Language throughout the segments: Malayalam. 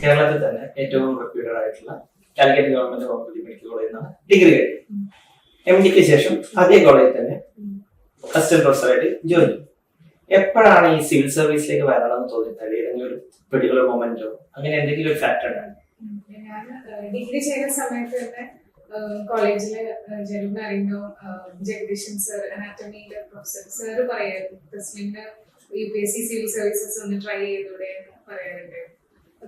കേരളത്തിൽ തന്നെ ഏറ്റവും റെപ്യൂട്ടഡ് ആയിട്ടുള്ള കാലിക്കറ്റ് ഗവൺമെന്റ് ഹോമിയോപ്പതി മെഡിക്കൽ കോളേജിൽ നിന്നാണ് ഡിഗ്രി കഴിഞ്ഞത്. MD ശേഷം അതേ കോളേജിൽ തന്നെ അസിസ്റ്റന്റ് പ്രൊഫസറായിട്ട് ജോലി. എപ്പോഴാണ് ഈ സിവിൽ സർവീസിലേക്ക് വരണമെന്ന് തോന്നിയത്? ഏതെങ്കിലും ഒരു പെർട്ടിക്കുലർ മൊമെന്റോ അങ്ങനെ എന്തെങ്കിലും ഒരു ഫാക്ടർ ഉണ്ടായിരുന്നു? ഞാൻ ഡിഗ്രി ചെയ്യുന്ന സമയത്ത് തന്നെ കോളേജില് ജനുമാറിനോ ജഗദീശൻ സർ അനാറ്റമിയിലെ പ്രൊഫസർ സാറ് പറയായിരുന്നു തസ്ലിമിന് UPSC സിവിൽ സർവീസസ് ഒന്ന് ട്രൈ ചെയ്തൂടെ എന്ന് പറയാറുണ്ടായിരുന്നു.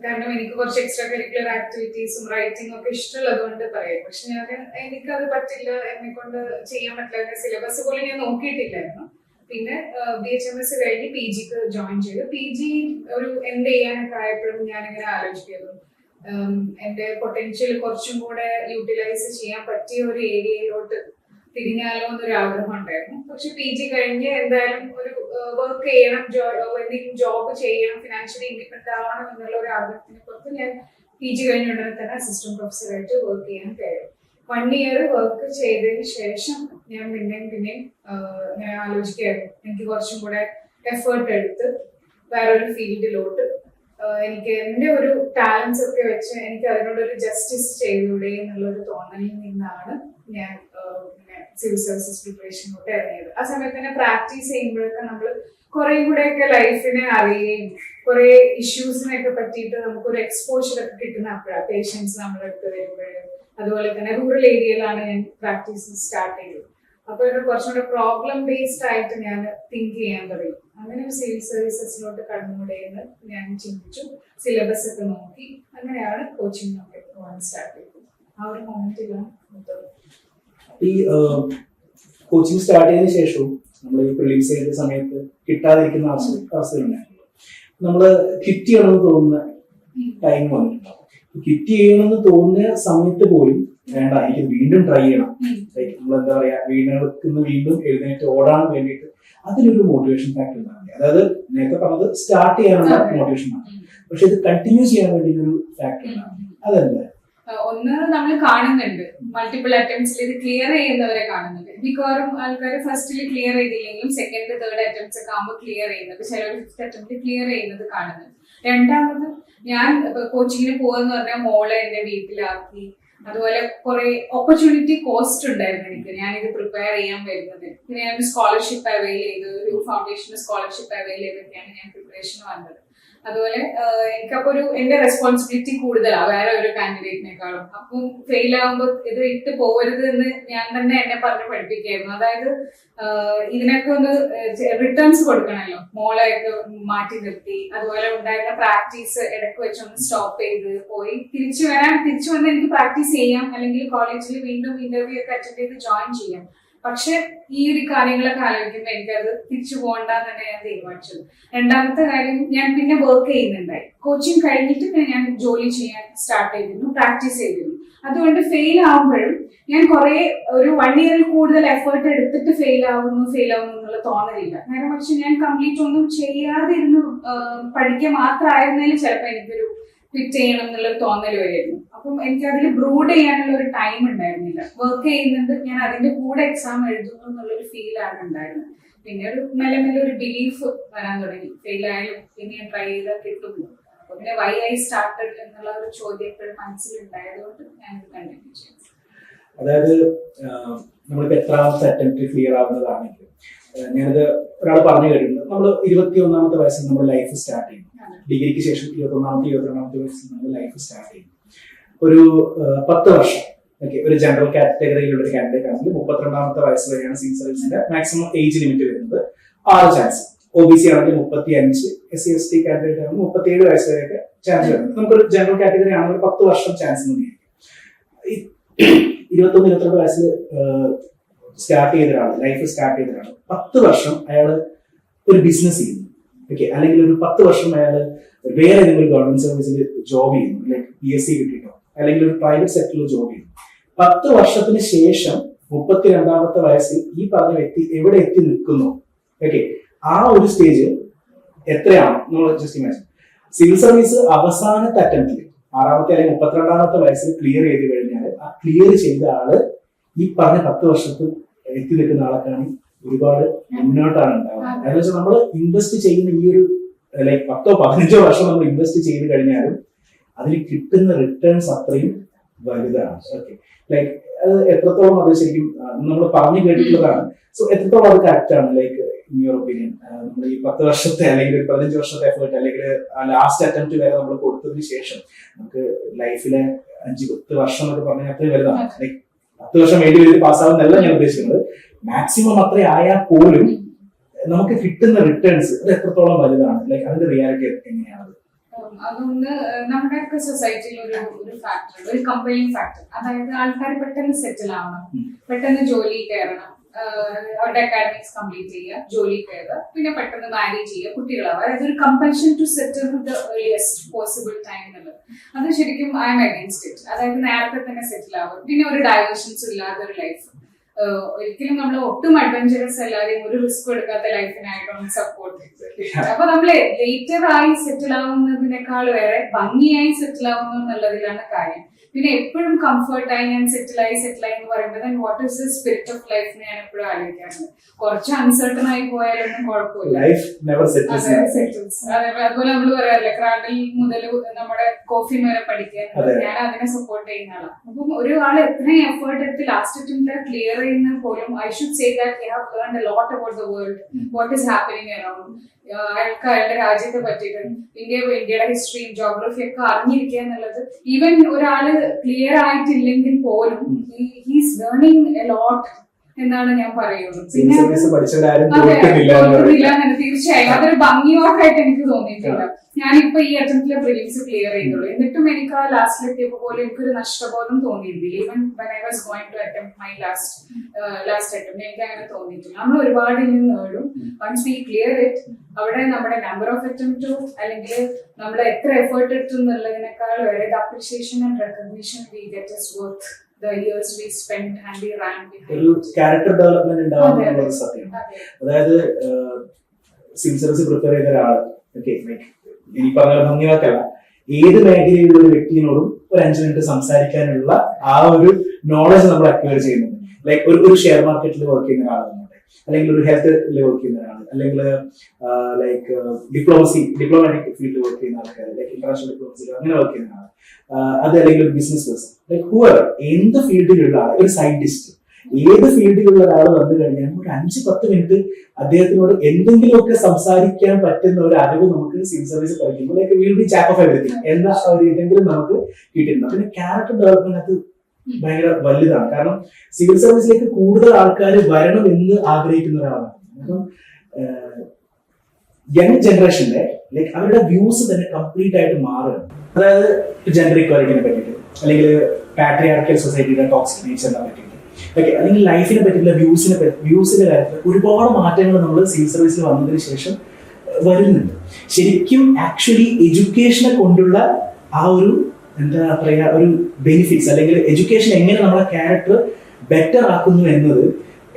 കാരണം എനിക്ക് കുറച്ച് എക്സ്ട്രാ കരിക്കുലർ ആക്ടിവിറ്റീസും റൈറ്റിംഗും ഒക്കെ ഇഷ്ടമുള്ളത് കൊണ്ട് പറയാം. പക്ഷെ എനിക്കത് പറ്റില്ല, എന്നെ കൊണ്ട് ചെയ്യാൻ പറ്റില്ല. സിലബസ് പോലും ഞാൻ നോക്കിയിട്ടില്ലായിരുന്നു. പിന്നെ BHMS കഴിഞ്ഞ് PGക്ക് ജോയിൻ ചെയ്തു. PG ഒരു എന്ത് ചെയ്യാനൊക്കെ ആയപ്പോഴും ഞാനിങ്ങനെ ആലോചിക്കുന്നു, എന്റെ പൊട്ടൻഷ്യൽ കുറച്ചും കൂടെ യൂട്ടിലൈസ് ചെയ്യാൻ പറ്റിയ ഒരു ഏരിയയിലോട്ട് തിരിഞ്ഞാലോ എന്നൊരു ആഗ്രഹം ഉണ്ടായിരുന്നു. പക്ഷെ PG കഴിഞ്ഞ് എന്തായാലും ഒരു വർക്ക് ചെയ്യണം, എന്തെങ്കിലും ജോബ് ചെയ്യണം, ഫിനാൻഷ്യലി ഇൻഡിപെൻഡന്റ് ആവണം എന്നുള്ള ഒരു ആഗ്രഹത്തിന് പുറത്ത് ഞാൻ PG കഴിഞ്ഞ ഉടനെ തന്നെ അസിസ്റ്റന്റ് പ്രൊഫസറായിട്ട് വർക്ക് ചെയ്യാൻ കയറി. 1 year വർക്ക് ചെയ്തതിന് ശേഷം ഞാൻ പിന്നെയും ഇങ്ങനെ ആലോചിക്കായിരുന്നു, എനിക്ക് കുറച്ചും കൂടെ എഫേർട്ട് എടുത്ത് വേറൊരു ഫീൽഡിലോട്ട് എനിക്ക് എന്റെ ഒരു ടാലൻസ് ഒക്കെ വെച്ച് എനിക്ക് അതിനോടൊരു ജസ്റ്റിസ് ചെയ്തൂടെ എന്നുള്ളൊരു തോന്നലിൽ നിന്നാണ് ഞാൻ സിവിൽ സർവീസസ് പ്രിപ്പറേഷനിലോട്ട് ഇറങ്ങിയത്. ആ സമയത്ത് തന്നെ പ്രാക്ടീസ് ചെയ്യുമ്പോഴൊക്കെ നമ്മൾ കുറെ കൂടെയൊക്കെ ലൈഫിനെ അറിയുകയും കുറെ ഇഷ്യൂസിനൊക്കെ പറ്റിയിട്ട് നമുക്കൊരു എക്സ്പോഷർ ഒക്കെ കിട്ടുന്ന അപ്പോഴാണ് പേഷ്യൻസ് നമ്മുടെ അടുത്ത് വരുമ്പോഴും. അതുപോലെ തന്നെ റൂറൽ ഏരിയയിലാണ് ഞാൻ പ്രാക്ടീസ് സ്റ്റാർട്ട് ചെയ്തത്. അപ്പൊ കുറച്ചുകൂടെ പ്രോബ്ലം ബേസ്ഡ് ആയിട്ട് ഞാൻ തിങ്ക് ചെയ്യാൻ തുടങ്ങി. അങ്ങനെ സിവിൽ സർവീസസിലോട്ട് കടന്നുകൂടെയെന്ന് ഞാൻ ചിന്തിച്ചു. സിലബസ് ഒക്കെ നോക്കി അങ്ങനെയാണ് കോച്ചിങ് ഒക്കെ പോകാൻ സ്റ്റാർട്ട് ചെയ്തത്. ആ ഒരു മൊമെന്റിലാണ് ഈ കോച്ചിങ് സ്റ്റാർട്ട് ചെയ്തതിനു ശേഷവും നമ്മൾ ഈ പ്രിലിംസ് ചെയ്ത സമയത്ത് കിട്ടാതിരിക്കുന്ന അവസ്ഥകളുണ്ടായിരുന്നു. നമ്മള് ക്വിറ്റ് ചെയ്യണമെന്ന് തോന്നുന്ന ടൈം വന്നിട്ടുണ്ടാവും. ക്വിറ്റ് ചെയ്യണമെന്ന് തോന്നിയ സമയത്ത് പോലും വേണ്ട, എനിക്ക് വീണ്ടും ട്രൈ ചെയ്യണം, നമ്മൾ എന്താ പറയാ, വീണ്ടും എഴുന്നേറ്റ് ഓടാൻ വേണ്ടിയിട്ട് അതിലൊരു മോട്ടിവേഷൻ ഫാക്ടർ ഉണ്ടാവില്ല. അതായത് നേരത്തെ പറഞ്ഞത് സ്റ്റാർട്ട് ചെയ്യാനുള്ള മോട്ടിവേഷൻ ആണ്, പക്ഷെ ഇത് കണ്ടിന്യൂ ചെയ്യാൻ വേണ്ടി ഒരു ഫാക്ടർ ഉണ്ടാവില്ല. അതല്ല, ഒന്ന് നമ്മൾ കാണുന്നുണ്ട് മൾട്ടിപ്പിൾ അറ്റംപ്റ്റ്സിൽ ഇത് ക്ലിയർ ചെയ്യുന്നവരെ കാണുന്നുണ്ട്. മിക്കവാറും ആൾക്കാർ ഫസ്റ്റിൽ ക്ലിയർ ചെയ്തില്ലെങ്കിലും സെക്കൻഡ് തേർഡ് അറ്റംപ്റ്റ്സ് ഒക്കെ ആകുമ്പോൾ ക്ലിയർ ചെയ്യുന്നത്, ചിലർ 5th അറ്റംപ്റ്റ് ക്ലിയർ ചെയ്യുന്നത് കാണുന്നുണ്ട്. രണ്ടാമത് ഞാൻ കോച്ചിങ്ങിന് പോകാന്ന് പറഞ്ഞാൽ മോളെ എന്റെ വീട്ടിലാക്കി, അതുപോലെ കുറെ ഓപ്പർച്യൂണിറ്റി കോസ്റ്റ് ഉണ്ടായിരുന്നു എനിക്ക് ഞാനിത് പ്രിപ്പയർ ചെയ്യാൻ വരുന്നത്. പിന്നെ ഞാൻ സ്കോളർഷിപ്പ് അവൈൽ ചെയ്ത്, ഒരു ഫൗണ്ടേഷൻ സ്കോളർഷിപ്പ് അവൈൽ ചെയ്തൊക്കെയാണ് ഞാൻ പ്രിപ്പറേഷന് വന്നത്. അതുപോലെ എനിക്കപ്പോ എന്റെ റെസ്പോൺസിബിലിറ്റി കൂടുതലാണ് വേറെ ഒരു കാൻഡിഡേറ്റിനേക്കാളും. അപ്പം ഫെയിൽ ആകുമ്പോൾ ഇത് ഇട്ട് പോകരുത് എന്ന് ഞാൻ തന്നെ എന്നെ പറഞ്ഞ് പഠിപ്പിക്കായിരുന്നു. അതായത് ഇതിനൊക്കെ ഒന്ന് റിട്ടേൺസ് കൊടുക്കണമല്ലോ, മോളെയൊക്കെ മാറ്റി നിർത്തി. അതുപോലെ ഉണ്ടായിരുന്ന പ്രാക്ടീസ് ഇടയ്ക്ക് വെച്ചൊന്ന് സ്റ്റോപ്പ് ചെയ്ത് പോയി തിരിച്ചു വന്ന് എനിക്ക് പ്രാക്ടീസ് ചെയ്യാം, അല്ലെങ്കിൽ കോളേജിൽ വീണ്ടും ഇന്റർവ്യൂ ഒക്കെ അറ്റൻഡ് ചെയ്ത് ജോയിൻ ചെയ്യാം. പക്ഷെ ഈ ഒരു കാര്യങ്ങളൊക്കെ ആലോചിക്കുമ്പോൾ എനിക്കത് തിരിച്ചു പോകണ്ടെന്ന് തന്നെ ഞാൻ തീരുമാനിച്ചത്. രണ്ടാമത്തെ കാര്യം, ഞാൻ പിന്നെ വർക്ക് ചെയ്യുന്നുണ്ടായി. കോച്ചിങ് കഴിഞ്ഞിട്ട് പിന്നെ ഞാൻ ജോലി ചെയ്യാൻ സ്റ്റാർട്ട് ചെയ്തിരുന്നു, പ്രാക്ടീസ് ചെയ്തിരുന്നു. അതുകൊണ്ട് ഫെയിൽ ആവുമ്പോഴും ഞാൻ ഒരു 1 year കൂടുതൽ എഫേർട്ട് എടുത്തിട്ട് ഫെയിൽ ആവുന്നു എന്നുള്ള തോന്നലില്ല. നേരെ മറിച്ച് ഞാൻ കംപ്ലീറ്റ് ഒന്നും ചെയ്യാതെ ഇരുന്ന് പഠിക്കുക മാത്രമായിരുന്നതിൽ ചിലപ്പോൾ എനിക്കൊരു ക്വിറ്റ് ചെയ്യണം എന്നുള്ളൊരു തോന്നൽ വരുമായിരുന്നു. അപ്പം എനിക്ക് അതിൽ ബ്രൂഡ് ചെയ്യാനുള്ള ഒരു ടൈം ഉണ്ടായിരുന്നില്ല. വർക്ക് ചെയ്യുന്നുണ്ട്, ഞാൻ അതിന്റെ കൂടെ എക്സാം എഴുതുന്നു എന്നുള്ളൊരു ഫീലാണ് ഉണ്ടായിരുന്നത്. പിന്നെ മെല്ലെ ഒരു ബിലീഫ് വരാൻ തുടങ്ങി, ഫെയിൽ ആയാലും പിന്നെ ഞാൻ ട്രൈ ചെയ്താൽ കിട്ടുന്നു. അപ്പൊ പിന്നെ വൈ ഐ സ്റ്റാർട്ടഡ് എന്നുള്ള ഒരു ചോദ്യം എപ്പോഴും മനസ്സിലുണ്ടായതുകൊണ്ട് ഞാനിത് കണ്ടിന്യൂ ചെയ്തു. അതായത് നമ്മളിപ്പോ എത്രാമത്തെ അറ്റംപ്റ്റ് ക്ലിയർ ആവുന്നതാണെങ്കിൽ, ഞാനത് ഒരാൾ പറഞ്ഞു കേട്ടിട്ടുണ്ട്, നമ്മൾ 21ാമത്തെ വയസ്സിൽ നമ്മുടെ ലൈഫ് സ്റ്റാർട്ട് ചെയ്യും. ഡിഗ്രിക്ക് ശേഷം 21ാമത്തെ 22ാമത്തെ വയസ്സിൽ നമ്മൾ ലൈഫ് സ്റ്റാർട്ട് ചെയ്യും. ഒരു 10 വർഷം ഒരു ജനറൽ കാറ്റഗറിയിലുള്ള ഒരു കാൻഡിഡേറ്റ് ആണെങ്കിൽ 32ാമത്തെ വയസ്സ് വരെയാണ് സിവിൽ സർവീസിന്റെ മാക്സിമം ഏജ് ലിമിറ്റ് വരുന്നത്. 6 ചാൻസ്. OBC ആണെങ്കിൽ 35, SC/ST കാൻഡിഡേറ്റ് ആണെങ്കിൽ 37 വയസ്സ് വരെയൊക്കെ ചാൻസ് വരുന്നത്. നമുക്കൊരു ജനറൽ കാറ്റഗറി ആണെങ്കിൽ 10 വർഷം ചാൻസ് തന്നെയായിരിക്കും. 21-22 വയസ്സിൽ സ്റ്റാർട്ട് ചെയ്ത ഒരാൾ, ലൈഫ് സ്റ്റാർട്ട് ചെയ്ത ഒരാൾ 10 വർഷം അയാൾ ഒരു ബിസിനസ് ചെയ്യുന്നു, അല്ലെങ്കിൽ ഒരു 10 വർഷം അയാൾ വേറെ ഏതെങ്കിലും ഗവൺമെന്റ് സർവീസിൽ ജോബ് ചെയ്യുന്നു, ലൈക്ക് PSC കിട്ടിയിട്ടോ, അല്ലെങ്കിൽ ഒരു പ്രൈവറ്റ് സെക്ടറിൽ ജോബ് ചെയ്യുന്നു. 10 വർഷത്തിന് ശേഷം 32ാമത്തെ വയസ്സിൽ ഈ പറഞ്ഞ വ്യക്തി എവിടെ എത്തി നിൽക്കുന്നു, ആ ഒരു സ്റ്റേജ് എത്രയാണ് നമ്മൾ ജസ്റ്റ് ഇമാജിൻ. സിവിൽ സർവീസ് അവസാനത്തെ അറ്റംപ്റ്റിൽ 6ാമത്തെ അല്ലെങ്കിൽ 32ാമത്തെ വയസ്സിൽ ക്ലിയർ ചെയ്ത് കഴിഞ്ഞാൽ ആ ക്ലിയർ ചെയ്ത ആള് ഈ പറഞ്ഞ 10 വർഷത്തിൽ എത്തി നിൽക്കുന്ന ആളൊക്കെയാണ് ഒരുപാട് മുന്നോട്ടാണ് ഉണ്ടാവുന്നത്. അതെന്ന് വെച്ചാൽ നമ്മൾ ഇൻവെസ്റ്റ് ചെയ്യുന്ന ഈ ഒരു ലൈക്ക് 10-15 വർഷം നമ്മൾ ഇൻവെസ്റ്റ് ചെയ്ത് കഴിഞ്ഞാലും അതിന് കിട്ടുന്ന റിട്ടേൺസ് അത്രയും വലുതാണ്. ഓക്കെ, ലൈക്ക് അത് എത്രത്തോളം അത് ശരിക്കും നമ്മൾ പറഞ്ഞു കേട്ടിട്ടുള്ളതാണ്. സോ എത്രത്തോളം അത് കറക്റ്റ് ആണ്, ലൈക്ക് ഇൻ യുവർ ഒപ്പീനിയൻ? നമ്മൾ ഈ 10 വർഷത്തെ അല്ലെങ്കിൽ 15 വർഷത്തെ എഫേർട്ട് അല്ലെങ്കിൽ ലാസ്റ്റ് അറ്റംപ്റ്റ് വരെ നമ്മൾ കൊടുത്തതിന് ശേഷം നമുക്ക് ലൈഫിലെ 5-10 വർഷം എന്നൊക്കെ പറഞ്ഞാൽ അത്രയും വലുതാണ്. ലൈക്ക് 10 വർഷം വേണ്ടി വരും പാസ്സാവുന്നല്ല ഞാൻ ഉദ്ദേശിക്കുന്നത്. മാക്സിമം അത്ര ആയാൽ പോലും നമുക്ക് കിട്ടുന്ന റിട്ടേൺസ് അത് എത്രത്തോളം വലുതാണ്, ലൈക്ക് അതിന്റെ റിയാലിറ്റി എങ്ങനെയാണ്? അതൊന്ന് നമ്മുടെയൊക്കെ സൊസൈറ്റിയിൽ ഒരു ഫാക്ടർ, ഒരു കമ്പൈനിങ് ഫാക്ടർ. അതായത് ആൾക്കാർ പെട്ടെന്ന് സെറ്റിൽ ആവണം, പെട്ടെന്ന് ജോലി കയറണം, അവരുടെ അക്കാഡമിക്സ് കംപ്ലീറ്റ് ചെയ്യുക, ജോലി കയറുക, പിന്നെ പെട്ടെന്ന് മാരേജ് ചെയ്യുക, കുട്ടികളാവുക. അതായത് ഒരു compulsion to settle with the earliest possible time എന്നുള്ളത്, അത് ശരിക്കും ഐ എം അഗൈൻസ്റ്റ് ഇറ്റ്. അതായത് നേരത്തെ തന്നെ സെറ്റിൽ ആവുക, പിന്നെ ഒരു ഡൈവേഷൻസ് ഇല്ലാത്ത ഒരു ലൈഫ്. ഒരിക്കലും നമ്മൾ ഒട്ടും അഡ്വഞ്ചറസ് അല്ലാതെയും ഒരു റിസ്ക് എടുക്കാത്ത ലൈഫിനായിട്ടാണ് സപ്പോർട്ട്. അപ്പൊ നമ്മള് ലേറ്റർ ആയി സെറ്റിൽ ആവുന്നതിനേക്കാൾ വേറെ ഭംഗിയായി സെറ്റിൽ ആവുന്നു എന്നുള്ളതിലാണ് കാര്യം. പിന്നെ എപ്പോഴും കംഫർട്ടായി ഞാൻ സെറ്റിലായി എന്ന് പറയുമ്പോൾ what is the spirit of life ഞാൻ എപ്പോഴും ആലോചിക്കാറുണ്ട്. കുറച്ച് അൺസർട്ടൺ ആയി പോയാലൊന്നും കുഴപ്പമില്ല. അതുപോലെ നമ്മൾ പറയാറില്ല, ക്രാഡിൽ മുതൽ നമ്മുടെ കോഫി വരെ പഠിക്കാൻ, ഞാൻ അതിനെ സപ്പോർട്ട് ചെയ്യുന്ന ആളാണ്. അപ്പം ഒരു ആൾ എത്രയും എഫേർട്ട് എടുത്ത് ലാസ്റ്റ് അറ്റംപ്റ്റ് ക്ലിയർ ചെയ്യുന്നത് പോലും I should say that you have learned a lot about the world, what is happening around. അയാൾക്ക് അയാളുടെ രാജ്യത്തെ പറ്റിയിട്ട് ഇന്ത്യയുടെ ഹിസ്റ്ററിയും ജോഗ്രഫിയും ഒക്കെ അറിഞ്ഞിരിക്കുക എന്നുള്ളത്, ഈവൻ ഒരാള് ക്ലിയർ ആയിട്ടില്ലെങ്കിൽ പോലും ഹീസ് ലേണിംഗ് എ ലോട്ട് എന്നാണ് ഞാൻ പറയുന്നത്. പിന്നെ തീർച്ചയായും അതൊരു ഭംഗിയോട്ടായിട്ട് എനിക്ക് തോന്നിയിട്ടില്ല. ഞാനിപ്പോ ഈ അറ്റംപ്റ്റിലെ പ്രിലിംസ് ക്ലിയർ ചെയ്തുള്ളൂ, എന്നിട്ടും എനിക്ക് ആ ലാസ്റ്റിലെത്തിയപ്പോ പോലും എനിക്കൊരു നഷ്ടബോധം തോന്നിയിരുന്നില്ല. Even when I was going to attempt my last attempt എനിക്ക് അങ്ങനെ തോന്നിയിട്ടില്ല. നമ്മൾ ഒരുപാട് ഇനി നേടും. വൺസ് വി ക്ലിയർ ഇറ്റ്, അവിടെ നമ്മുടെ നമ്പർ ഓഫ് അറ്റംപ്റ്റോ അല്ലെങ്കിൽ നമ്മൾ എത്ര എഫേർട്ട് എടുത്തു എന്നുള്ളതിനേക്കാൾ വേറെ appreciation and recognition we get is worth the years we spent and we ran behind. ഒരു ക്യാരക്ടർ ഡെവലപ്മെന്റ് ഉണ്ടാവുന്ന സത്യമാണ്. അതായത് സിവിൽ സർവീസ് പ്രിപ്പയർ ചെയ്ത ഒരാള്, ഓക്കെ, ഇനി പറഞ്ഞ ഭംഗിവാക്കല്ല, ഏത് മേഖലയിലുള്ള ഒരു വ്യക്തിയോടും ഒരു 5 മിനിറ്റ് സംസാരിക്കാനുള്ള ആ ഒരു നോളജ് നമ്മൾ അക്വയർ ചെയ്യുന്നുണ്ട്. ലൈക്ക് ഒരു ഷെയർ മാർക്കറ്റിൽ വർക്ക് ചെയ്യുന്ന ഒരാളാണ്, അല്ലെങ്കിൽ ഒരു ഹെൽത്തിൽ വർക്ക് ചെയ്യുന്ന ഒരാൾ, അല്ലെങ്കിൽ ലൈക്ക് ഡിപ്ലോമാറ്റിക് ഫീൽഡിൽ വർക്ക് ചെയ്യുന്ന ആൾക്കാർ, ലൈക്ക് ഇന്റർനാഷണൽ ഡിപ്ലോമസി അങ്ങനെ വർക്ക് ചെയ്യുന്ന ആൾ, അത് അല്ലെങ്കിൽ ഒരു ബിസിനസ് പേഴ്സൺ, ലൈക്ക് ഹൂവർ, എന്ത് ഫീൽഡിലുള്ള ആൾ, ഒരു സയന്റിസ്റ്റ്, ഏത് ഫീൽഡിലുള്ള ഒരാൾ വന്നു കഴിഞ്ഞാൽ ഒരു 5-10 മിനിറ്റ് അദ്ദേഹത്തിനോട് എന്തെങ്കിലുമൊക്കെ സംസാരിക്കാൻ പറ്റുന്ന ഒരു അറിവ് നമുക്ക് സിവിൽ സർവീസ് പഠിക്കുമ്പോൾ ലൈക്ക് വിൽ ബി ചാക്ക് ഓഫ് എവരിത്തിങ് എന്ന ഒരു ഇതെങ്കിലും നമുക്ക് കിട്ടിയിട്ടുണ്ട്. പിന്നെ ക്യാരക്ടർ ഡെവലപ്മെന്റ് അത് ഭയങ്കര വലുതാണ്. കാരണം സിവിൽ സർവീസിലേക്ക് കൂടുതൽ ആൾക്കാർ വരണം എന്ന് ആഗ്രഹിക്കുന്ന ഒരാളാണ്. അപ്പം യങ് ജനറേഷന്റെ ലൈക്ക് അവരുടെ വ്യൂസ് തന്നെ കംപ്ലീറ്റ് ആയിട്ട് മാറുകയാണ്. അതായത് ജെൻഡർ ഇക്വാലിറ്റിനെ പറ്റിയിട്ട്, അല്ലെങ്കിൽ പാട്രിയാർക്കൽ സൊസൈറ്റിയുടെ ടോക്സിക് നേച്ചറിനെ പറ്റിയിട്ട്, ഓക്കെ, അല്ലെങ്കിൽ ലൈഫിനെ പറ്റിയിട്ടുള്ള വ്യൂസിന്റെ കാര്യത്തിൽ ഒരുപാട് മാറ്റങ്ങൾ നമ്മൾ സിവിൽ സർവീസിൽ വന്നതിന് ശേഷം വരുന്നുണ്ട്. ശരിക്കും ആക്ച്വലി എഡ്യൂക്കേഷനെ കൊണ്ടുള്ള ആ ഒരു എന്താ പറയാ ഒരു ബെനിഫിറ്റ്സ്, അല്ലെങ്കിൽ എഡ്യൂക്കേഷൻ എങ്ങനെ നമ്മുടെ ക്യാരക്ടർ ബെറ്റർ ആക്കുന്നു എന്നത്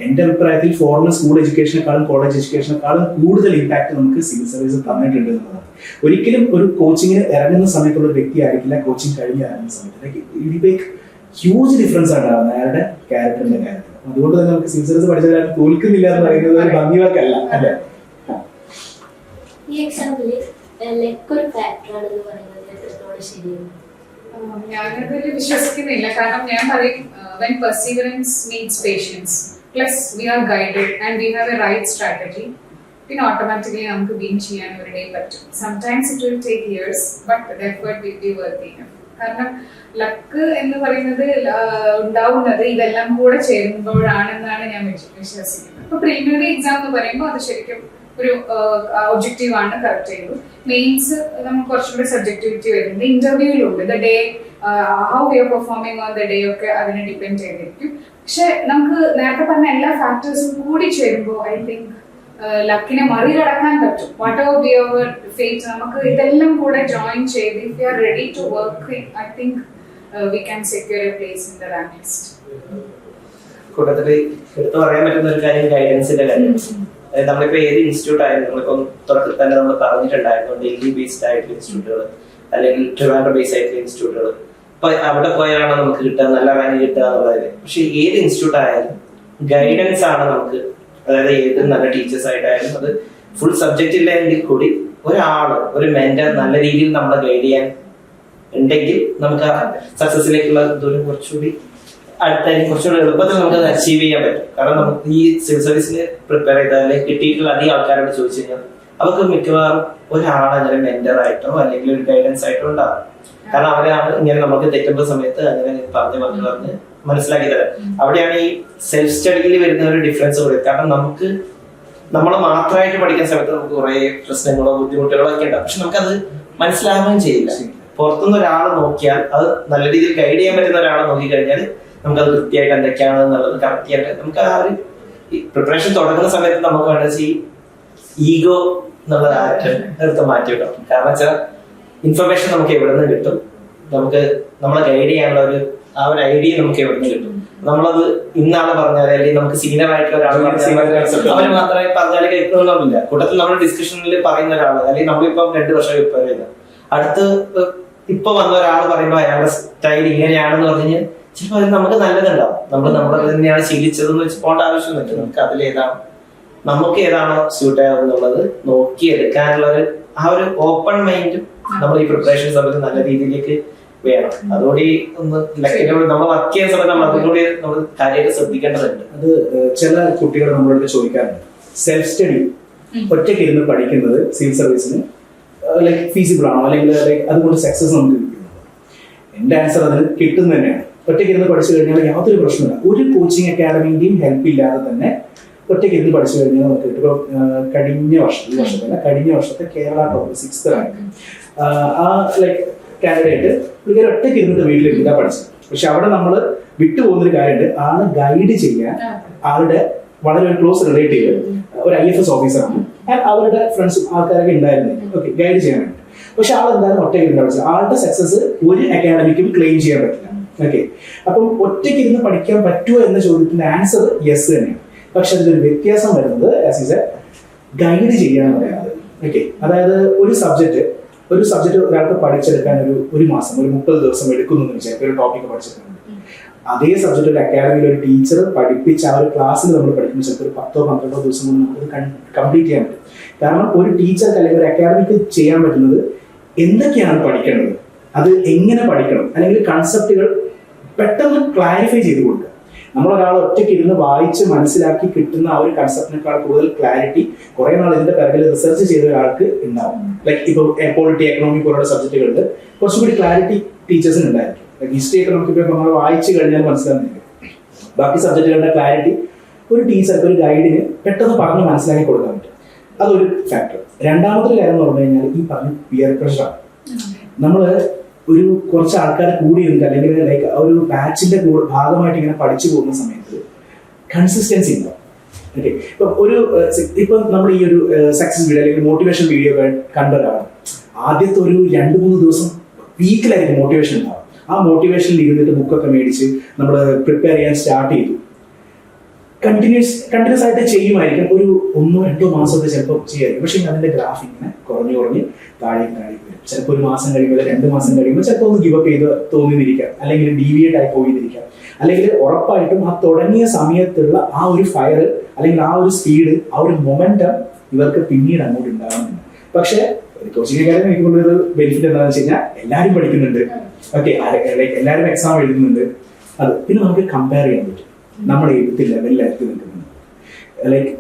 എന്റെ അഭിപ്രായത്തിൽ ഫോർമൽ സ്കൂൾ എഡ്യൂക്കേഷനെക്കാളും കോളേജ് എഡ്യൂക്കേഷനെക്കാളും കൂടുതൽ ഇമ്പാക്ട് നമുക്ക് സിവിൽ സർവീസ് തന്നിട്ടുണ്ട് എന്നുള്ളതാണ്. ഒരിക്കലും ഒരു കോച്ചിങ്ങിന് ഇറങ്ങുന്ന സമയത്തുള്ള ഒരു വ്യക്തി ആയിരിക്കില്ല കോച്ചിങ് കഴിഞ്ഞ് ഇറങ്ങുന്ന സമയത്ത്. ഹ്യൂജ് ഡിഫറൻസ് ആണ് അയാളുടെ ക്യാരക്ടറിന്റെ കാര്യത്തിൽ. അതുകൊണ്ട് തന്നെ നമുക്ക് സിവിൽ സർവീസ് പഠിച്ചാൽ തോൽക്കുന്നില്ല എന്ന് പറയുന്നത് ഒരു ഭംഗിവാക്കല്ല, അല്ലെ? ഈ എക്സാമ്പിളിൽ ഒരു ഫാക്ടറാണെന്ന് പറയുന്നത് എത്രത്തോളം ശരിയാണ്? ഞാനതിൽ വിശ്വസിക്കുന്നില്ല. കാരണം ഞാൻ പറയും, when perseverance meets patience plus we are guided and we have a right strategy, പിന്നെ ഓട്ടോമാറ്റിക്കലി നമുക്ക് വിൻ ചെയ്യാൻ ഒരു ഡേ പറ്റും. Sometimes it will take years but the effort will be worth enough. കാരണം ലക്ക് എന്ന് പറയുന്നത് ഉണ്ടാവുന്നത് ഇതെല്ലാം കൂടെ ചേരുമ്പോഴാണെന്നാണ് ഞാൻ വിശ്വസിക്കുന്നത്. ഇപ്പൊ പ്രിലിമിനറി എക്സാം എന്ന് പറയുമ്പോൾ അത് ശരിക്കും ഒരു ഒബ്ജക്റ്റീവ് ആണ്, കറക്റ്റ് ചെയ്തു. മെയിൻസ് നമുക്ക് കുറച്ചുകൂടി സബ്ജക്ടിവിറ്റി വരുന്നുണ്ട്. ഇന്റർവ്യൂയിലുണ്ട് the day how we are performing on the day ഒക്കെ അതിനെ ഡിപ്പെൻഡ് ചെയ്തിരിക്കും. പക്ഷെ നമുക്ക് നേരത്തെ പറഞ്ഞ എല്ലാ ഫാക്ടേഴ്സും കൂടി ചേരുമ്പോൾ ഐ തിങ്ക് ലക്കിനെ മറികടക്കാൻ പറ്റും. Whatever be our fate, നമുക്ക് ഇതെല്ലാം കൂടെ ജോയിൻ ചെയ്ത് if you are ready to work, I think we can secure a place in the rank list. കൂട്ടത്തിൽ എടുത്തു പറയാൻ പറ്റുന്ന ഒരു കാര്യം ഗൈഡൻസിന്റെ കാര്യം. നമ്മളിപ്പോ ഏത് ഇൻസ്റ്റിറ്റ്യൂട്ട് ആയാലും, നമ്മളിപ്പം തുടക്കത്തിൽ തന്നെ നമ്മൾ പറഞ്ഞിട്ടുണ്ടായിരുന്നു, ഡൽഹി ബേസ്ഡ് ആയിട്ടുള്ള ഇൻസ്റ്റിറ്റ്യൂട്ടുകൾ അല്ലെങ്കിൽ ട്രിവാൻഡ്രം ബേസ് ആയിട്ടുള്ള ഇൻസ്റ്റിറ്റ്യൂട്ടുകൾ, അപ്പൊ അവിടെ പോയാണ് നമുക്ക് കിട്ടുക, നല്ല റാങ്ക് കിട്ടുക എന്നുള്ളത്. പക്ഷെ ഏത് ഇൻസ്റ്റിറ്റ്യൂട്ട് ആയാലും ഗൈഡൻസ് ആണ് നമുക്ക്, അതായത് ഏത് നല്ല ടീച്ചേഴ്സ് ആയിട്ടായാലും അത് ഫുൾ സബ്ജക്റ്റ് ഇല്ലെങ്കിൽ കൂടി ഒരു മെന്റർ നല്ല രീതിയിൽ നമ്മളെ ഗൈഡ് ചെയ്യാൻ ഉണ്ടെങ്കിൽ നമുക്ക് ആ സക്സസിലേക്കുള്ള ദൂരം കുറച്ചുകൂടി അടുത്തായിരിക്കും, കുറച്ചുകൂടി എളുപ്പത്തിൽ നമുക്ക് അത് അച്ചീവ് ചെയ്യാൻ പറ്റും. കാരണം നമുക്ക് ഈ സിവിൽ സർവീസിന് പ്രിപ്പയർ ചെയ്താൽ കിട്ടിയിട്ടുള്ള അധികം ആൾക്കാരോട് ചോദിച്ചു കഴിഞ്ഞാൽ അവർക്ക് മിക്കവാറും ഒരാളങ്ങനെ മെന്ററായിട്ടോ അല്ലെങ്കിൽ ഒരു ഗൈഡൻസ് ആയിട്ടോ ഉണ്ടാവും. കാരണം അവരാണ് ഇങ്ങനെ നമുക്ക് തെറ്റുന്ന സമയത്ത് അങ്ങനെ പറഞ്ഞ് മനസ്സിലാക്കി തരാം. അവിടെയാണ് ഈ സെൽഫ് സ്റ്റഡിയിൽ വരുന്ന ഒരു ഡിഫറൻസ് പറയുന്നത്. കാരണം നമുക്ക് നമ്മൾ മാത്രമായിട്ട് പഠിക്കുന്ന സമയത്ത് നമുക്ക് കുറെ പ്രശ്നങ്ങളോ ബുദ്ധിമുട്ടുകളോ ഒക്കെ ഉണ്ടാവും. പക്ഷെ നമുക്കത് മനസ്സിലാവുകയും ചെയ്യില്ല. പുറത്തുനിന്ന് ഒരാൾ നോക്കിയാൽ അത് നല്ല രീതിയിൽ ഗൈഡ് ചെയ്യാൻ പറ്റുന്ന ഒരാളെ നോക്കിക്കഴിഞ്ഞാൽ നമുക്കത് കൃത്യമായിട്ട് എന്തൊക്കെയാണ് എന്നുള്ളത് കറക്റ്റ് ചെയ്യാൻ നമുക്ക് ആ ഒരു പ്രിപ്പറേഷൻ തുടങ്ങുന്ന സമയത്ത് നമുക്ക് വേണ്ടത് ഈ ഈഗോ എന്നുള്ള എടുത്ത് മാറ്റി വെക്കണം. കാരണം വെച്ചാൽ ഇൻഫർമേഷൻ നമുക്ക് എവിടെ നിന്ന് കിട്ടും, നമുക്ക് നമ്മളെ ഗൈഡ് ചെയ്യാനുള്ള ആ ഒരു ഐഡിയ നമുക്ക് എവിടെ നിന്ന് കിട്ടും. നമ്മളത് ഇന്നാള് പറഞ്ഞാൽ അല്ലെങ്കിൽ നമുക്ക് സീനിയർ ആയിട്ടുള്ള ഒരാൾ അവർ മാത്രമേ പറഞ്ഞാൽ കേൾക്കണമെന്നില്ല. കൂട്ടത്തിൽ നമ്മുടെ ഡിസ്കഷനിൽ പറയുന്ന ഒരാൾ അല്ലെങ്കിൽ നമ്മളിപ്പം 2 വർഷം പ്രിപ്പയർ ചെയ്ത അടുത്ത് ഇപ്പൊ വന്ന ഒരാൾ പറയുമ്പോൾ അയാളുടെ സ്റ്റൈൽ ഇങ്ങനെയാണെന്ന് പറഞ്ഞു ചിലപ്പോൾ അത് നമുക്ക് നല്ലതുണ്ടാവും. നമ്മൾ തന്നെയാണ് ശീലിച്ചതെന്ന് വെച്ച് പോകേണ്ട ആവശ്യമൊന്നുമില്ല. നമുക്ക് അതിലേതാണ് നമുക്ക് ഏതാണോ സ്യൂട്ട് ആവുന്നുള്ളത് നോക്കി എടുക്കാനുള്ള ആ ഒരു ഓപ്പൺ മൈൻഡും നമ്മൾ ഈ പ്രിപ്പറേഷൻ സമയത്ത് നല്ല രീതിയിലേക്ക് വേണം. അതുകൂടി ഒന്ന് നമ്മൾ വർക്ക് ചെയ്യുന്ന സമയത്ത് നമ്മൾ അതുകൂടി നമ്മൾ കാര്യമായിട്ട് ശ്രദ്ധിക്കേണ്ടതുണ്ട്. അത് ചില കുട്ടികൾ നമ്മളോട് ചോദിക്കാറുണ്ട്, സെൽഫ് സ്റ്റഡി ഒറ്റയ്ക്ക് ഇരുന്ന് പഠിക്കുന്നത് സിവിൽ സർവീസിന് ലൈക്ക് ഫീസിബിൾ ആണോ, അല്ലെങ്കിൽ അതുകൊണ്ട് സക്സസ് നമുക്ക് കിട്ടുന്നത്? എന്റെ ആൻസർ അതിന് കിട്ടുന്ന തന്നെയാണ്. ഒറ്റയ്ക്ക് ഇരുന്ന് പഠിച്ചു കഴിഞ്ഞാൽ യാതൊരു പ്രശ്നമില്ല. ഒരു കോച്ചിങ് അക്കാഡമിന്റെയും ഹെൽപ്പ് ഇല്ലാതെ തന്നെ ഒറ്റയ്ക്ക് ഇരുന്ന് പഠിച്ചു കഴിഞ്ഞാൽ നമുക്ക് കിട്ടും. ഇപ്പോൾ കഴിഞ്ഞ വർഷത്തെ കേരള ടോപ്പ് 6th റാങ്ക് ആ ലൈക്ക് കാൻഡിഡേറ്റ് പുള്ളിക്കാർ ഒറ്റയ്ക്ക് ഇരുന്നിട്ട് വീട്ടിലിരുന്നിട്ടാണ് പഠിച്ചത്. പക്ഷെ അവിടെ നമ്മൾ വിട്ടുപോകുന്നൊരു കാര്യമുണ്ട്, ആള് ഗൈഡ് ചെയ്യാൻ ആളുടെ വളരെ ഒരു ക്ലോസ് റിലേറ്റീവ് ഒരു IFS ഓഫീസറാണ്. അവരുടെ ഫ്രണ്ട്സും ആൾക്കാരൊക്കെ ഉണ്ടായിരുന്നു ഓക്കെ ഗൈഡ് ചെയ്യാൻ വേണ്ടി. പക്ഷെ ആൾ എന്തായാലും ഒറ്റയ്ക്ക് ഇരുന്ന് പഠിച്ചത്. ആളുടെ സക്സസ് ഒരു അക്കാഡമിക്കും ക്ലെയിം ചെയ്യാൻ പറ്റില്ല. ഓക്കെ, അപ്പം ഒറ്റയ്ക്ക് ഇരുന്ന് പഠിക്കാൻ പറ്റുമോ എന്ന ചോദ്യത്തിന്റെ ആൻസർ യെസ് തന്നെയാണ്. പക്ഷെ അതിലൊരു വ്യത്യാസം വരുന്നത് ഗൈഡ് ചെയ്യാന്ന് പറയുന്നത്. ഓക്കെ, അതായത് ഒരു സബ്ജക്ട് ഒരാൾക്ക് പഠിച്ചെടുക്കാൻ ഒരു മാസം, ഒരു 30 ദിവസം എടുക്കുന്നു എന്ന് വിചാരിക്കും. ഒരു ടോപ്പിക്ക് പഠിച്ചെടുക്കാൻ അതേ സബ്ജക്ട് ഒരു അക്കാഡമിയിൽ ഒരു ടീച്ചർ പഠിപ്പിച്ച് ആ ഒരു ക്ലാസ്സിൽ നമ്മൾ പഠിക്കുമ്പോൾ ചിലപ്പോൾ ഒരു 10-12 ദിവസം കൊണ്ട് നമുക്ക് കംപ്ലീറ്റ് ചെയ്യാൻ പറ്റും. കാരണം ഒരു ടീച്ചർക്ക് അല്ലെങ്കിൽ ഒരു അക്കാഡമിക്ക് ചെയ്യാൻ പറ്റുന്നത് എന്തൊക്കെയാണ് പഠിക്കേണ്ടത്, അത് എങ്ങനെ പഠിക്കണം, അല്ലെങ്കിൽ കൺസെപ്റ്റുകൾ പെട്ടെന്ന് ക്ലാരിഫൈ ചെയ്ത് കൊടുക്കുക. നമ്മളൊരാൾ ഒറ്റയ്ക്ക് ഇരുന്ന് വായിച്ച് മനസ്സിലാക്കി കിട്ടുന്ന ആ ഒരു കൺസെപ്റ്റിനേക്കാൾ കൂടുതൽ ക്ലാരിറ്റി കുറെ നാൾ ഇതിന്റെ പിറകിൽ റിസർച്ച് ചെയ്ത ഒരാൾക്ക് ഉണ്ടാവും. ലൈക്ക് ഇപ്പോൾ പോളിറ്റി, എക്കണോമി പോലുള്ള സബ്ജക്റ്റുകളിൽ കുറച്ചുകൂടി ക്ലാരിറ്റി ടീച്ചേഴ്സിന് ഉണ്ടായിരിക്കും. ഹിസ്റ്ററി ഒക്കെ നമുക്കിപ്പോൾ നമ്മൾ വായിച്ചു കഴിഞ്ഞാൽ മനസ്സിലാകുന്നില്ല. ബാക്കി സബ്ജക്റ്റുകളുടെ ക്ലാരിറ്റി ഒരു ടീച്ചർക്ക്, ഒരു ഗൈഡിന് പെട്ടെന്ന് പറഞ്ഞ് മനസ്സിലാക്കി കൊടുക്കാൻ പറ്റും. അതൊരു ഫാക്ടർ. രണ്ടാമത്തെ കാര്യം എന്ന് പറഞ്ഞു കഴിഞ്ഞാൽ ഈ പറഞ്ഞ പിയർ പ്രഷറാണ്. നമ്മൾ കുറച്ച് ആൾക്കാർ കൂടി ഇരുന്നിട്ട് അല്ലെങ്കിൽ ലൈക്ക് ഒരു ബാച്ചിന്റെ ഭാഗമായിട്ട് ഇങ്ങനെ പഠിച്ചു പോകുന്ന സമയത്ത് കൺസിസ്റ്റൻസി ഉണ്ടാവും. ഓക്കെ, ഇപ്പൊ നമ്മൾ ഈ ഒരു സക്സസ് വീഡിയോ അല്ലെങ്കിൽ മോട്ടിവേഷൻ വീഡിയോ കണ്ട ഒരാളാണ്. ആദ്യത്തെ ഒരു 2-3 ദിവസം പീക്കിലായിരിക്കും മോട്ടിവേഷൻ ഉണ്ടാവും. ആ മോട്ടിവേഷനിൽ ഇരുന്നിട്ട് ബുക്കൊക്കെ മേടിച്ച് നമ്മൾ പ്രിപ്പയർ ചെയ്യാൻ സ്റ്റാർട്ട് ചെയ്തു. കണ്ടിന്യൂസ് ആയിട്ട് ചെയ്യുമായിരിക്കും. ഒരു 1-2 മാസമൊക്കെ ചിലപ്പോൾ ചെയ്യായിരിക്കും. പക്ഷെ അതിന്റെ ഗ്രാഫ് ഇങ്ങനെ കുറഞ്ഞ് താഴേക്ക് വരും. ചിലപ്പോൾ 1 മാസം കഴിയുമ്പോൾ 2 മാസം കഴിയുമ്പോൾ ചിലപ്പോൾ ഒന്ന് ഗിവ് അപ്പ് ചെയ്ത് തോന്നിയിരിക്കാം, അല്ലെങ്കിൽ ഡീവിയേറ്റ് ആയി പോയിരിക്കാം, അല്ലെങ്കിൽ ഉറപ്പായിട്ടും ആ തുടങ്ങിയ സമയത്തുള്ള ആ ഒരു ഫയർ അല്ലെങ്കിൽ ആ ഒരു സ്പീഡ്, ആ ഒരു മൊമെന്റം ഇവർക്ക് പിന്നീട് അങ്ങോട്ട് ഉണ്ടാകുന്നുണ്ട്. പക്ഷെ കോച്ചിങ് അക്കാദമി എനിക്കുള്ളൊരു ബെനിഫിറ്റ് എന്താണെന്ന് വെച്ച് കഴിഞ്ഞാൽ എല്ലാവരും പഠിക്കുന്നുണ്ട്. ഓക്കെ, എല്ലാവരും എക്സാം എഴുതുന്നുണ്ട്. അത് പിന്നെ നമുക്ക് കമ്പയർ ചെയ്യാൻ പറ്റും. നമ്മൾ ഏത് ലെവലിലെത്തി നിൽക്കുന്നത്. ലൈക്ക്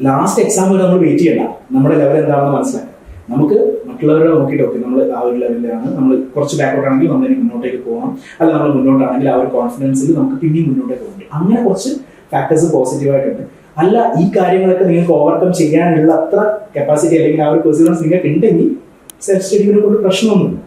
ലാസ്റ്റ് എക്സാം വരെ നമ്മൾ വെയിറ്റ് ചെയ്യണ്ട, നമ്മുടെ ലെവൽ എന്താണെന്ന് മനസ്സിലാക്കാം. നമുക്ക് മറ്റുള്ളവരെ നോക്കിയിട്ട് ഓക്കെ നമ്മൾ ആ ഒരു ലെവലിലാണ്, നമ്മൾ കുറച്ച് ബാക്കൗട്ട് ആണെങ്കിൽ നമ്മൾ മുന്നോട്ടേക്ക് പോകണം, അല്ല നമ്മൾ മുന്നോട്ടാണെങ്കിൽ ആ ഒരു കോൺഫിഡൻസിൽ നമുക്ക് പിന്നെയും മുന്നോട്ടേക്ക് പോകണം. അങ്ങനെ കുറച്ച് ഫാക്ടേഴ്സ് പോസിറ്റീവായിട്ടുണ്ട്. അല്ല, ഈ കാര്യങ്ങളൊക്കെ നിങ്ങൾക്ക് ഓവർകം ചെയ്യാനുള്ള അത്ര കപ്പാസിറ്റി അല്ലെങ്കിൽ ആ ഒരു പെർസിവറൻസ് നിങ്ങൾക്ക് ഉണ്ടെങ്കിൽ സെൽഫ് സ്റ്റഡിനെ കൊണ്ട് പ്രശ്നമൊന്നുമില്ല.